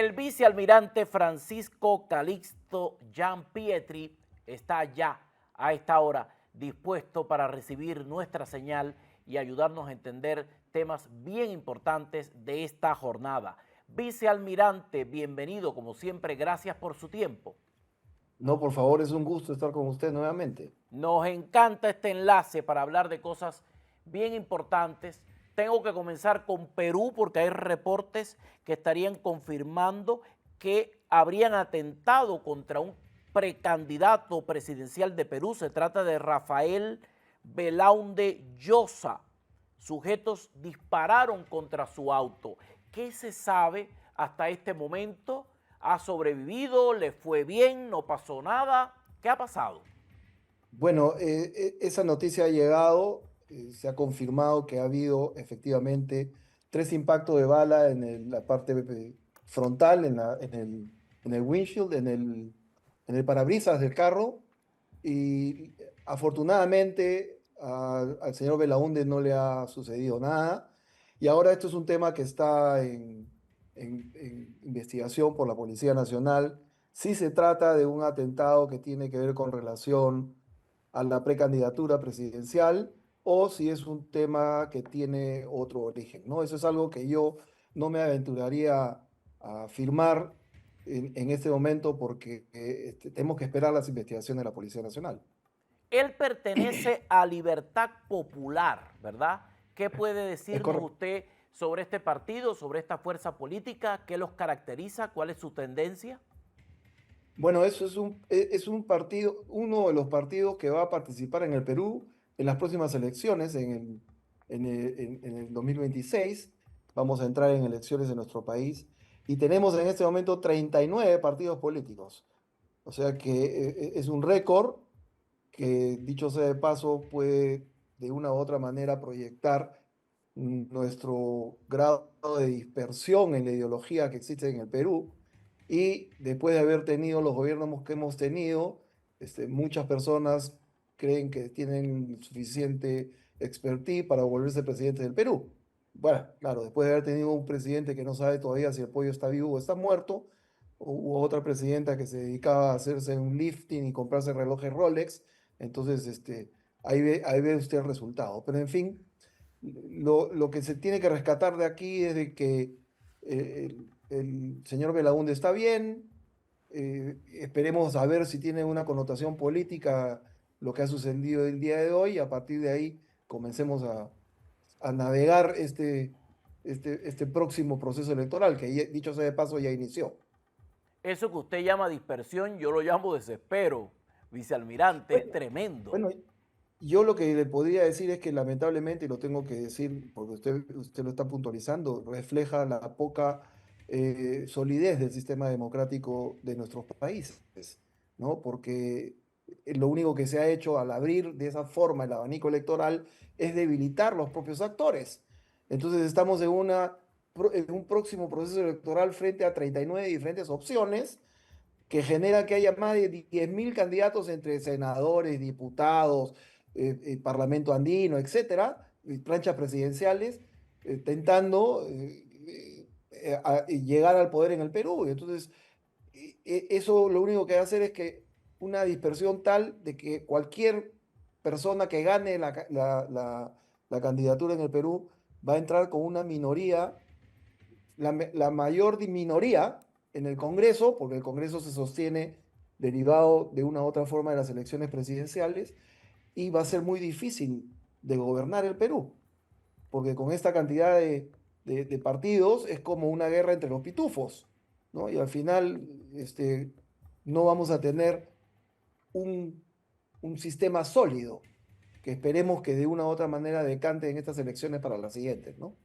El vicealmirante Francisco Calixto Gianpietri está ya a esta hora dispuesto para recibir nuestra señal y ayudarnos a entender temas bien importantes de esta jornada. Vicealmirante, bienvenido, como siempre, gracias por su tiempo. No, por favor, es un gusto estar con usted nuevamente. Nos encanta este enlace para hablar de cosas bien importantes. Tengo que comenzar con Perú porque hay reportes que estarían confirmando que habrían atentado contra un precandidato presidencial de Perú. Se trata de Rafael Belaunde Llosa. Sujetos dispararon contra su auto. ¿Qué se sabe hasta este momento? ¿Ha sobrevivido? ¿Le fue bien? ¿No pasó nada? ¿Qué ha pasado? Bueno, esa noticia ha llegado, se ha confirmado que ha habido efectivamente 3 impactos de bala en la parte frontal, en el windshield, en el parabrisas del carro, y afortunadamente al señor Belaúnde no le ha sucedido nada, y ahora esto es un tema que está en investigación por la Policía Nacional. Si se trata de un atentado que tiene que ver con relación a la precandidatura presidencial o si es un tema que tiene otro origen, ¿no? Eso es algo que yo no me aventuraría a afirmar en este momento porque tenemos que esperar las investigaciones de la Policía Nacional. Él pertenece a Libertad Popular, ¿verdad? ¿Qué puede Es decirnos correcto. usted sobre este partido, sobre esta fuerza política? ¿Qué los caracteriza? ¿Cuál es su tendencia? Bueno, eso es un partido, uno de los partidos que va a participar en el Perú en las próximas elecciones, en el 2026. Vamos a entrar en elecciones en nuestro país y tenemos en este momento 39 partidos políticos. O sea que es un récord que, dicho sea de paso, puede de una u otra manera proyectar nuestro grado de dispersión en la ideología que existe en el Perú. Y después de haber tenido los gobiernos que hemos tenido, muchas personas creen que tienen suficiente expertise para volverse presidente del Perú. Bueno, claro, después de haber tenido un presidente que no sabe todavía si el pollo está vivo o está muerto, hubo otra presidenta que se dedicaba a hacerse un lifting y comprarse relojes Rolex. Entonces, ahí ve usted el resultado. Pero en fin, lo que se tiene que rescatar de aquí es de que el señor Belaúnde está bien. Esperemos a ver si tiene una connotación política lo que ha sucedido el día de hoy. Y a partir de ahí comencemos a navegar este próximo proceso electoral, que dicho sea de paso ya inició. Eso que usted llama dispersión, yo lo llamo desespero. Vicealmirante, es Bueno, tremendo. bueno, yo lo que le podría decir es que lamentablemente, y lo tengo que decir porque usted lo está puntualizando, refleja la poca solidez del sistema democrático de nuestros países, ¿no? Porque lo único que se ha hecho al abrir de esa forma el abanico electoral es debilitar los propios actores. Entonces estamos en un próximo proceso electoral frente a 39 diferentes opciones que genera que haya más de 10.000 candidatos entre senadores, diputados, Parlamento andino, etcétera, y planchas presidenciales, tentando llegar al poder en el Perú. Y entonces, eso lo único que va a hacer es que una dispersión tal de que cualquier persona que gane la candidatura en el Perú va a entrar con una minoría, la mayor minoría en el Congreso, porque el Congreso se sostiene derivado de una u otra forma de las elecciones presidenciales, y va a ser muy difícil de gobernar el Perú, porque con esta cantidad de partidos es como una guerra entre los pitufos, ¿no? Y al final no vamos a tener un, un sistema sólido, que esperemos que de una u otra manera decante en estas elecciones para las siguientes, ¿no?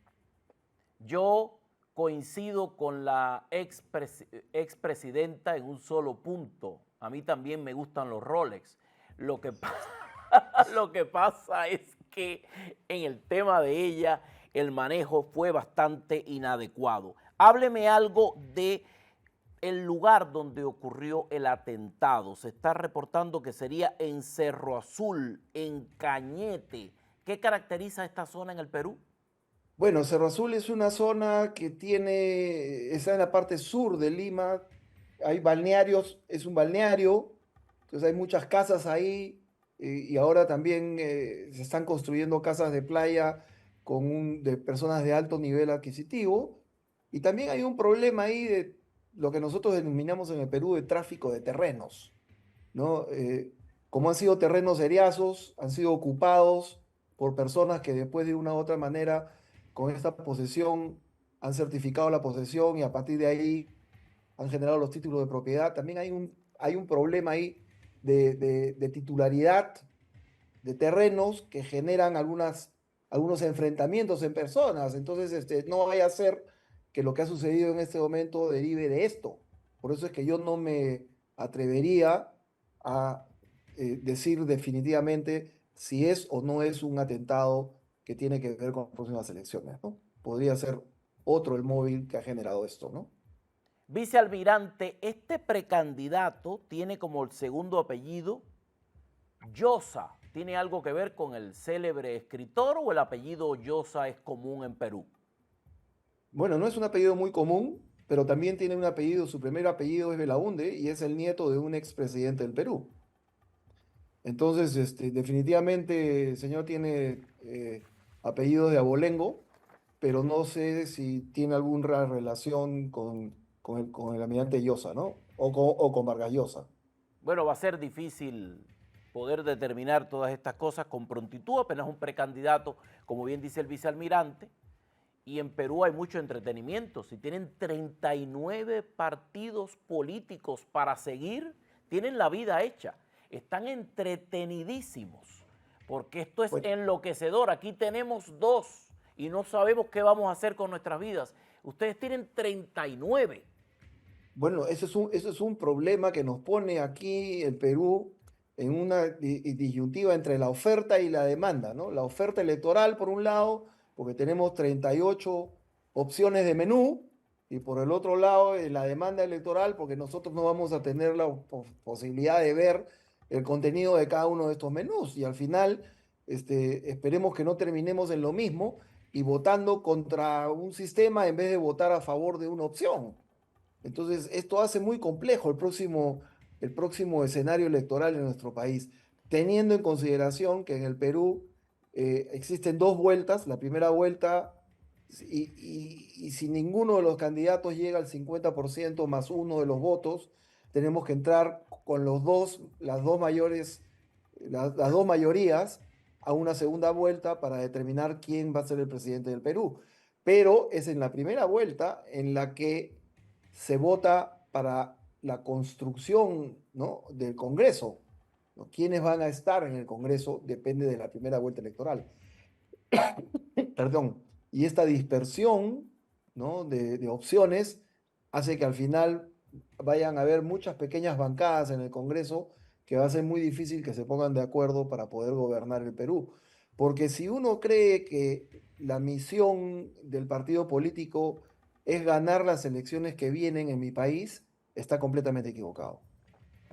Yo coincido con la expresidenta en un solo punto. A mí también me gustan los Rolex. Lo que, lo que pasa es que en el tema de ella el manejo fue bastante inadecuado. Hábleme algo de el lugar donde ocurrió el atentado. Se está reportando que sería en Cerro Azul, en Cañete. ¿Qué caracteriza esta zona en el Perú? Bueno, Cerro Azul es una zona que está en la parte sur de Lima, hay balnearios, es un balneario, entonces hay muchas casas ahí y ahora también se están construyendo casas de playa de personas de alto nivel adquisitivo y también hay un problema ahí de lo que nosotros denominamos en el Perú de tráfico de terrenos, ¿no? Como han sido terrenos eriazos, han sido ocupados por personas que después de una u otra manera, con esta posesión, han certificado la posesión y a partir de ahí han generado los títulos de propiedad. También hay un problema ahí de titularidad de terrenos que generan algunos enfrentamientos en personas. Entonces, no vaya a ser que lo que ha sucedido en este momento derive de esto. Por eso es que yo no me atrevería a decir definitivamente si es o no es un atentado que tiene que ver con las próximas elecciones, ¿no? Podría ser otro el móvil que ha generado esto, ¿no? Vicealmirante, este precandidato tiene como el segundo apellido Llosa. ¿Tiene algo que ver con el célebre escritor o el apellido Llosa es común en Perú? Bueno, no es un apellido muy común, pero también tiene un apellido, su primer apellido es Belaúnde y es el nieto de un expresidente del Perú. Entonces, definitivamente el señor tiene apellidos de abolengo, pero no sé si tiene alguna relación con el almirante Llosa, ¿no? O con Vargas Llosa. Bueno, va a ser difícil poder determinar todas estas cosas con prontitud, apenas un precandidato, como bien dice el vicealmirante, y en Perú hay mucho entretenimiento. Si tienen 39 partidos políticos para seguir, tienen la vida hecha. Están entretenidísimos, porque esto es Bueno, enloquecedor. Aquí tenemos dos y no sabemos qué vamos a hacer con nuestras vidas. Ustedes tienen 39. Bueno, eso es un problema que nos pone aquí el Perú en una disyuntiva entre la oferta y la demanda, ¿no? La oferta electoral, por un lado, porque tenemos 38 opciones de menú, y por el otro lado, la demanda electoral, porque nosotros no vamos a tener la posibilidad de ver el contenido de cada uno de estos menús. Y al final, esperemos que no terminemos en lo mismo y votando contra un sistema en vez de votar a favor de una opción. Entonces, esto hace muy complejo el próximo escenario electoral en nuestro país, teniendo en consideración que en el Perú existen dos vueltas. La primera vuelta, y si ninguno de los candidatos llega al 50% más uno de los votos, tenemos que entrar con las dos mayores, las dos mayorías a una segunda vuelta para determinar quién va a ser el presidente del Perú. Pero es en la primera vuelta en la que se vota para la construcción, ¿no?, del Congreso, ¿no? Quiénes van a estar en el Congreso depende de la primera vuelta electoral. Perdón. Y esta dispersión, ¿no?, de opciones hace que al final vayan a haber muchas pequeñas bancadas en el Congreso que va a ser muy difícil que se pongan de acuerdo para poder gobernar el Perú. Porque si uno cree que la misión del partido político es ganar las elecciones que vienen en mi país, está completamente equivocado,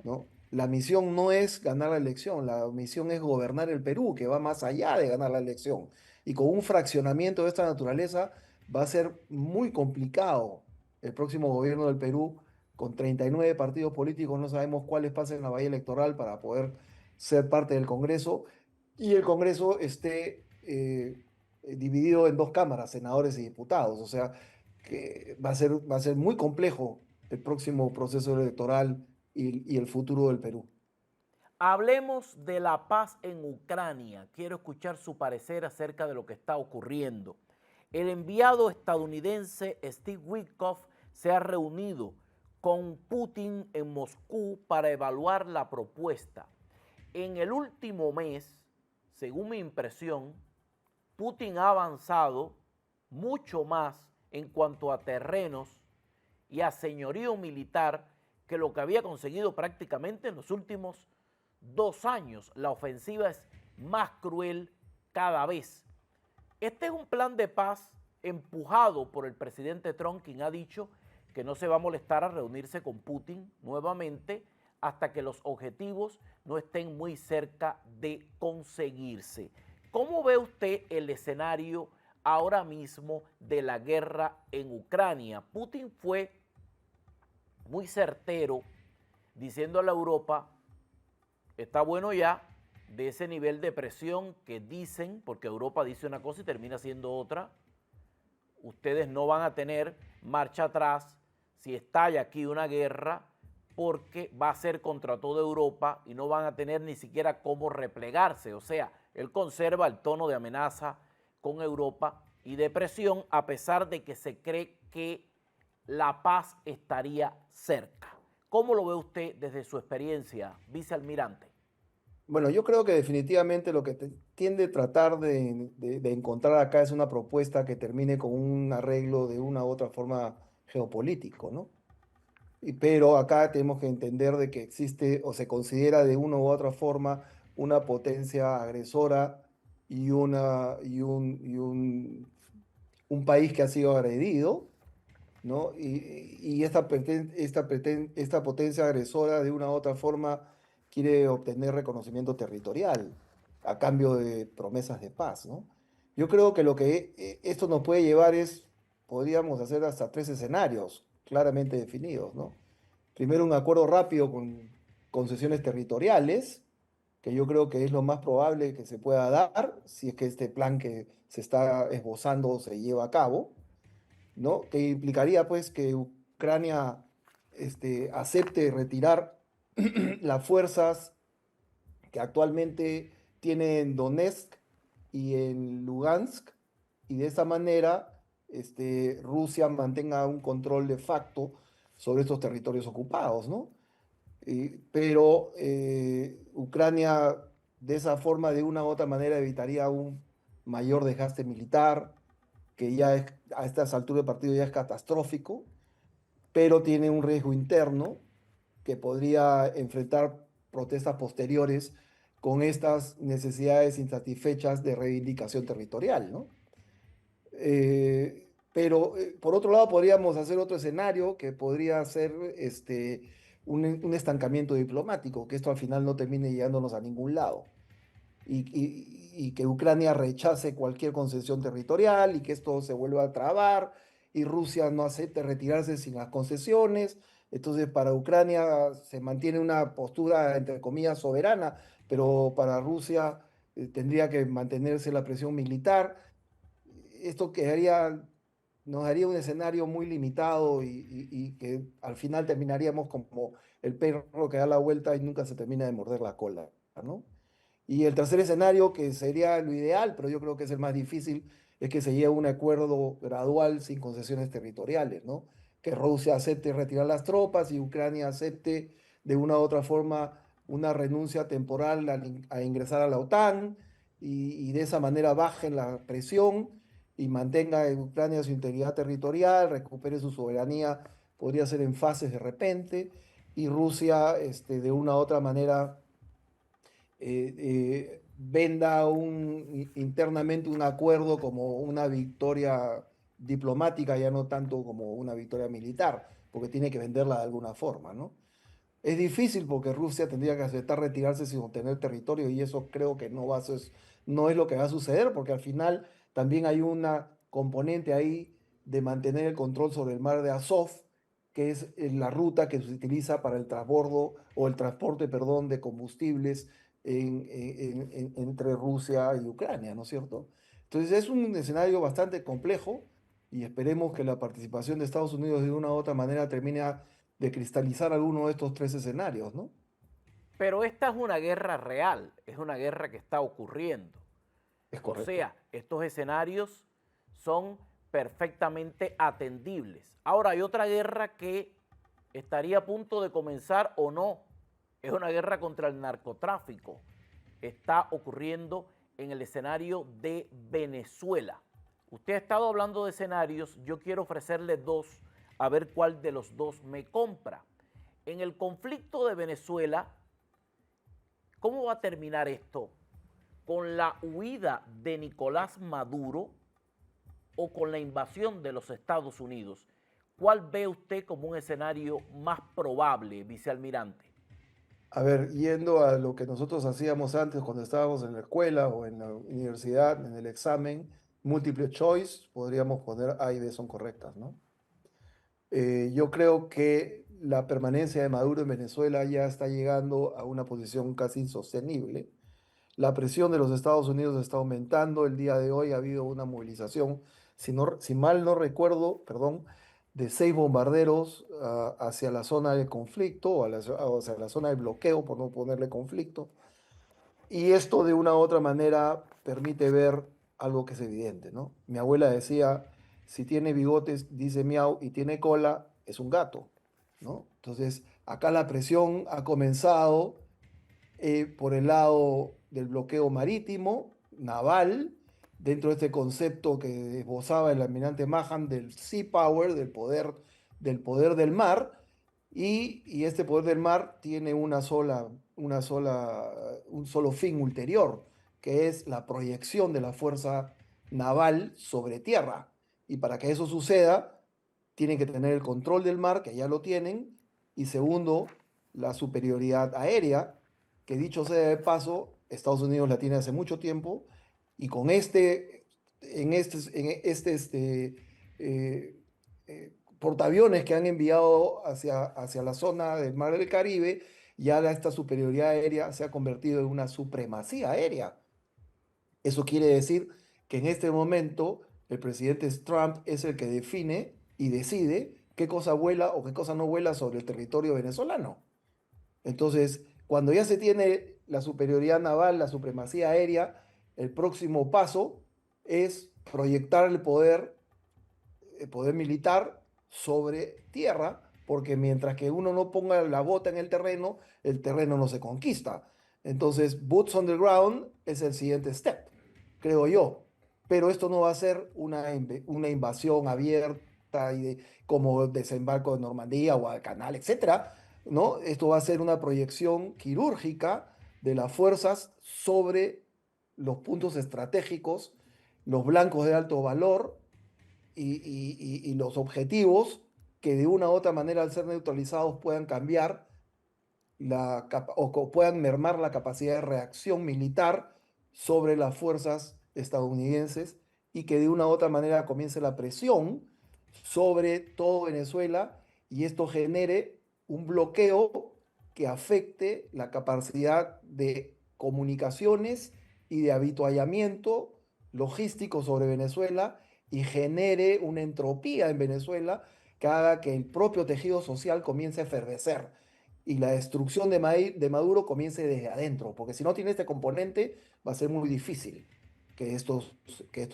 ¿no? La misión no es ganar la elección, la misión es gobernar el Perú, que va más allá de ganar la elección. Y con un fraccionamiento de esta naturaleza va a ser muy complicado el próximo gobierno del Perú. Con 39 partidos políticos no sabemos cuáles pasen en la valla electoral para poder ser parte del Congreso y el Congreso esté dividido en dos cámaras, senadores y diputados. O sea, que va a ser muy complejo el próximo proceso electoral y el futuro del Perú. Hablemos de la paz en Ucrania. Quiero escuchar su parecer acerca de lo que está ocurriendo. El enviado estadounidense Steve Witkoff se ha reunido con Putin en Moscú para evaluar la propuesta. En el último mes, según mi impresión, Putin ha avanzado mucho más en cuanto a terrenos y a señorío militar que lo que había conseguido prácticamente en los últimos 2 años. La ofensiva es más cruel cada vez. Este es un plan de paz empujado por el presidente Trump, quien ha dicho que no se va a molestar a reunirse con Putin nuevamente hasta que los objetivos no estén muy cerca de conseguirse. ¿Cómo ve usted el escenario ahora mismo de la guerra en Ucrania. Putin fue muy certero diciendo a la Europa, está bueno ya de ese nivel de presión que dicen, porque Europa dice una cosa y termina siendo otra, ustedes no van a tener marcha atrás si estalla aquí una guerra, porque va a ser contra toda Europa y no van a tener ni siquiera cómo replegarse. O sea, él conserva el tono de amenaza con Europa y de presión, a pesar de que se cree que la paz estaría cerca. ¿Cómo lo ve usted desde su experiencia, vicealmirante? Bueno, yo creo que definitivamente lo que tiende a tratar de encontrar acá es una propuesta que termine con un arreglo de una u otra forma geopolítico, ¿no? Pero acá tenemos que entender de que existe o se considera de una u otra forma una potencia agresora un país que ha sido agredido, ¿no? Y esta potencia agresora de una u otra forma quiere obtener reconocimiento territorial a cambio de promesas de paz, ¿no? Yo creo que lo que esto nos puede llevar es, podríamos hacer hasta tres escenarios claramente definidos, ¿no? Primero, un acuerdo rápido con concesiones territoriales, que yo creo que es lo más probable que se pueda dar si es que este plan que se está esbozando se lleva a cabo, ¿no? Que implicaría pues que Ucrania acepte retirar las fuerzas que actualmente tiene en Donetsk y en Lugansk, y de esa manera Rusia mantenga un control de facto sobre estos territorios ocupados, ¿no? Pero Ucrania de esa forma, de una u otra manera, evitaría un mayor desgaste militar, que ya es, a estas alturas del partido ya es catastrófico, pero tiene un riesgo interno que podría enfrentar protestas posteriores con estas necesidades insatisfechas de reivindicación territorial, ¿no? Pero por otro lado podríamos hacer otro escenario que podría ser un estancamiento diplomático, que esto al final no termine llevándonos a ningún lado y que Ucrania rechace cualquier concesión territorial y que esto se vuelva a trabar y Rusia no acepte retirarse sin las concesiones. Entonces, para Ucrania se mantiene una postura, entre comillas, soberana, pero para Rusia tendría que mantenerse la presión militar. Esto nos daría un escenario muy limitado y que al final terminaríamos como el perro que da la vuelta y nunca se termina de morder la cola, ¿no? Y el tercer escenario, que sería lo ideal, pero yo creo que es el más difícil, es que se llegue a un acuerdo gradual sin concesiones territoriales, ¿no? Que Rusia acepte retirar las tropas y Ucrania acepte de una u otra forma una renuncia temporal a ingresar a la OTAN y de esa manera bajen la presión y mantenga en Ucrania su integridad territorial, recupere su soberanía, podría ser en fases de repente, y Rusia de una u otra manera venda internamente un acuerdo como una victoria diplomática, ya no tanto como una victoria militar, porque tiene que venderla de alguna forma, ¿no? Es difícil porque Rusia tendría que aceptar retirarse sin obtener territorio y eso creo que no es lo que va a suceder porque al final también hay una componente ahí de mantener el control sobre el mar de Azov, que es la ruta que se utiliza para el transbordo o el transporte, perdón, de combustibles entre Rusia y Ucrania, ¿no es cierto? Entonces es un escenario bastante complejo y esperemos que la participación de Estados Unidos de una u otra manera termine de cristalizar alguno de estos tres escenarios, ¿no? Pero esta es una guerra real, es una guerra que está ocurriendo. Es O correcto. sea, estos escenarios son perfectamente atendibles. Ahora, hay otra guerra que estaría a punto de comenzar o no. Es una guerra contra el narcotráfico. Está ocurriendo en el escenario de Venezuela. Usted ha estado hablando de escenarios, yo quiero ofrecerle dos, a ver cuál de los dos me compra. En el conflicto de Venezuela, ¿cómo va a terminar esto? ¿Con la huida de Nicolás Maduro o con la invasión de los Estados Unidos? ¿Cuál ve usted como un escenario más probable, vicealmirante? A ver, yendo a lo que nosotros hacíamos antes cuando estábamos en la escuela o en la universidad, en el examen, Múltiple choice, podríamos poner A y B son correctas, ¿no? Yo creo que la permanencia de Maduro en Venezuela ya está llegando a una posición casi insostenible. La presión de los Estados Unidos está aumentando. El día de hoy ha habido una movilización, si mal no recuerdo, perdón, de 6 bombarderos hacia la zona del conflicto o hacia la zona del bloqueo, por no ponerle conflicto. Y esto de una u otra manera permite ver algo que es evidente, ¿no? Mi abuela decía, si tiene bigotes, dice miau, y tiene cola, es un gato, ¿no? Entonces, acá la presión ha comenzado por el lado del bloqueo marítimo, naval, dentro de este concepto que esbozaba el almirante Mahan del sea power, del poder del mar, y este poder del mar tiene un solo fin ulterior, que es la proyección de la fuerza naval sobre tierra. Y para que eso suceda, tienen que tener el control del mar, que ya lo tienen, y segundo, la superioridad aérea, que dicho sea de paso, Estados Unidos la tiene hace mucho tiempo, y con eh, portaaviones que han enviado hacia la zona del Mar del Caribe, ya esta superioridad aérea se ha convertido en una supremacía aérea. Eso quiere decir que en este momento el presidente Trump es el que define y decide qué cosa vuela o qué cosa no vuela sobre el territorio venezolano. Entonces, cuando ya se tiene la superioridad naval, la supremacía aérea, el próximo paso es proyectar el poder militar sobre tierra, porque mientras que uno no ponga la bota en el terreno no se conquista. Entonces, boots on the ground es el siguiente step, creo yo. Pero esto no va a ser una invasión abierta como desembarco de Normandía, Guadalcanal, etcétera, ¿no? Esto va a ser una proyección quirúrgica de las fuerzas sobre los puntos estratégicos, los blancos de alto valor y los objetivos que de una u otra manera al ser neutralizados puedan cambiar o puedan mermar la capacidad de reacción militar sobre las fuerzas estadounidenses y que de una u otra manera comience la presión sobre todo Venezuela y esto genere un bloqueo que afecte la capacidad de comunicaciones y de habituallamiento logístico sobre Venezuela y genere una entropía en Venezuela que haga que el propio tejido social comience a efervecer y la destrucción de Maduro comience desde adentro, porque si no tiene este componente va a ser muy difícil que esto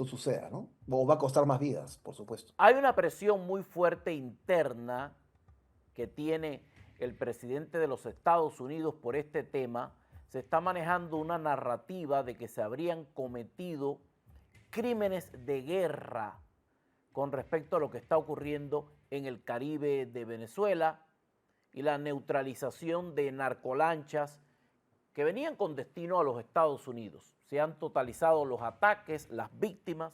suceda, ¿no? O va a costar más vidas, por supuesto. Hay una presión muy fuerte interna que tiene el presidente de los Estados Unidos por este tema. Se está manejando una narrativa de que se habrían cometido crímenes de guerra con respecto a lo que está ocurriendo en el Caribe de Venezuela y la neutralización de narcolanchas que venían con destino a los Estados Unidos. Se han totalizado los ataques, las víctimas.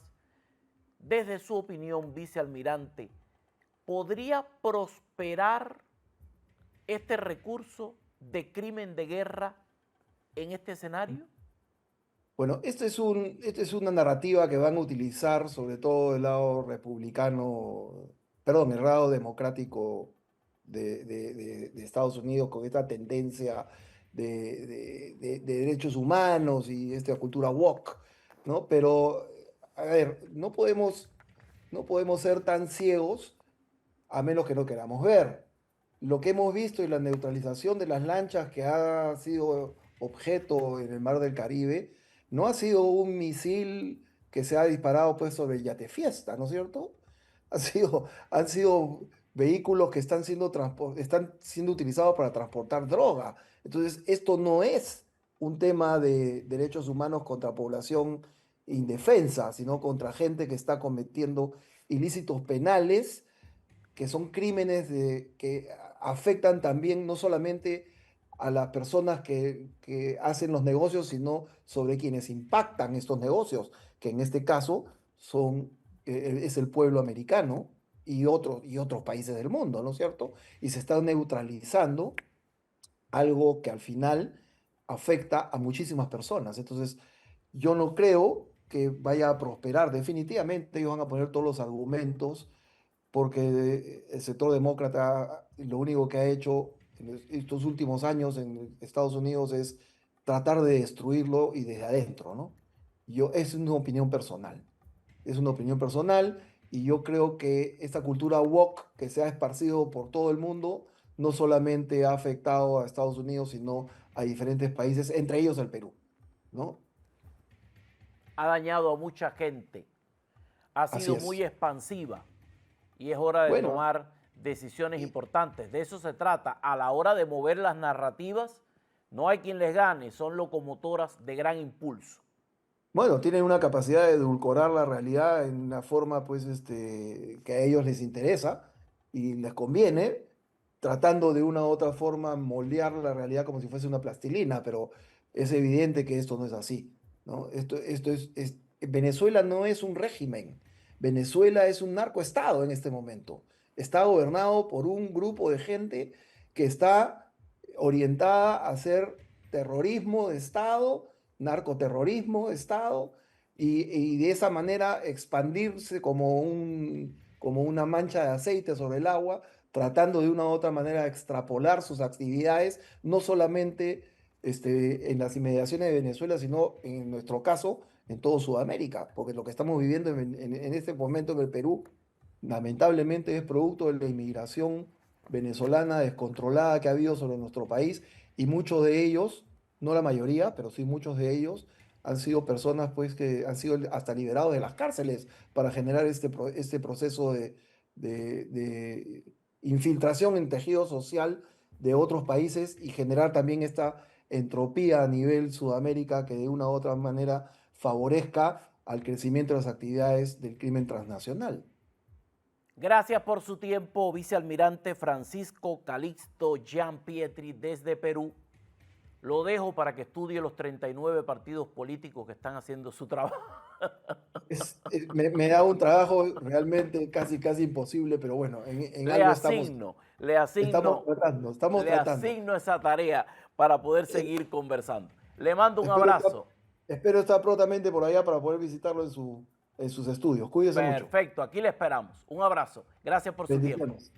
Desde su opinión, vicealmirante, ¿podría prosperar este recurso de crimen de guerra en este escenario? Bueno, esta es una narrativa que van a utilizar sobre todo el lado republicano, perdón, el lado democrático de Estados Unidos con esta tendencia de derechos humanos y esta cultura woke, ¿no? Pero, a ver, no podemos ser tan ciegos a menos que no queramos ver. Lo que hemos visto y la neutralización de las lanchas que ha sido objeto en el Mar del Caribe, no ha sido un misil que se ha disparado pues sobre el Yate Fiesta, ¿no es cierto? Han sido vehículos que están siendo utilizados para transportar droga. Entonces, esto no es un tema de derechos humanos contra población indefensa, sino contra gente que está cometiendo ilícitos penales que son crímenes que afectan también no solamente a las personas que hacen los negocios, sino sobre quienes impactan estos negocios, que en este caso es el pueblo americano y otros países del mundo, ¿no es cierto? Y se está neutralizando algo que al final afecta a muchísimas personas. Entonces, yo no creo que vaya a prosperar. Definitivamente ellos van a poner todos los argumentos porque el sector demócrata lo único que ha hecho en estos últimos años en Estados Unidos es tratar de destruirlo y desde adentro, ¿no? Es una opinión personal, es una opinión personal y yo creo que esta cultura woke que se ha esparcido por todo el mundo no solamente ha afectado a Estados Unidos, sino a diferentes países, entre ellos el Perú, ¿no? Ha dañado a mucha gente, ha Así sido muy es. expansiva y es hora de Bueno, tomar decisiones y- importantes. De eso se trata. A la hora de mover las narrativas, no hay quien les gane, son locomotoras de gran impulso. bueno, tienen una capacidad de edulcorar la realidad en una forma, pues, que a ellos les interesa y les conviene, tratando de una u otra forma moldear la realidad como si fuese una plastilina, pero es evidente que esto no es así, ¿no? Venezuela no es un régimen, Venezuela es un narcoestado en este momento. Está gobernado por un grupo de gente que está orientada a hacer terrorismo de Estado, narcoterrorismo de Estado, y de esa manera expandirse como una mancha de aceite sobre el agua, tratando de una u otra manera de extrapolar sus actividades, no solamente en las inmediaciones de Venezuela, sino en nuestro caso, en todo Sudamérica, porque lo que estamos viviendo en este momento en el Perú, lamentablemente es producto de la inmigración venezolana descontrolada que ha habido sobre nuestro país y muchos de ellos, no la mayoría, pero sí muchos de ellos, han sido personas pues que han sido hasta liberados de las cárceles para generar este proceso de infiltración en tejido social de otros países y generar también esta entropía a nivel Sudamérica que de una u otra manera favorezca al crecimiento de las actividades del crimen transnacional. Gracias por su tiempo, vicealmirante Francisco Calixto Gianpietri desde Perú. Lo dejo para que estudie los 39 partidos políticos que están haciendo su trabajo. Me da un trabajo realmente casi imposible, pero bueno, en algo Le asigno, estamos le tratando. asigno esa tarea para poder Eh, seguir conversando. Le mando un espero estar, abrazo. espero estar prontamente por allá para poder visitarlo en sus estudios. Cuídese mucho. Perfecto, aquí le esperamos. Un abrazo. Gracias por su tiempo. Bendiciones.